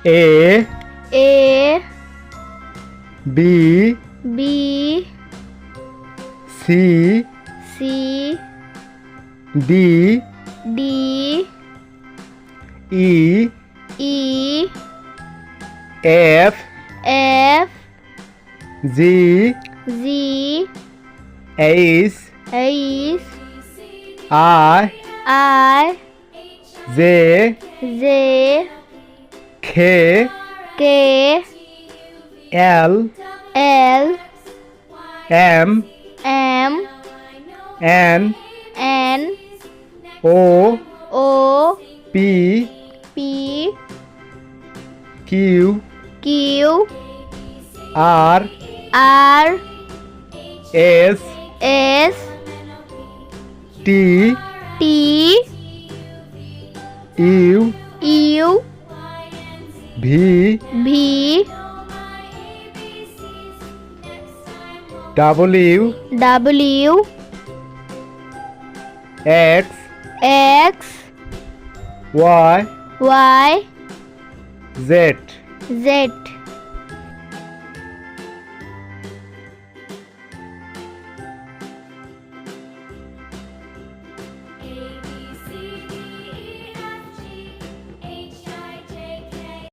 A B C D E F G H I J K L M N O P Q R S T U V W X Y Z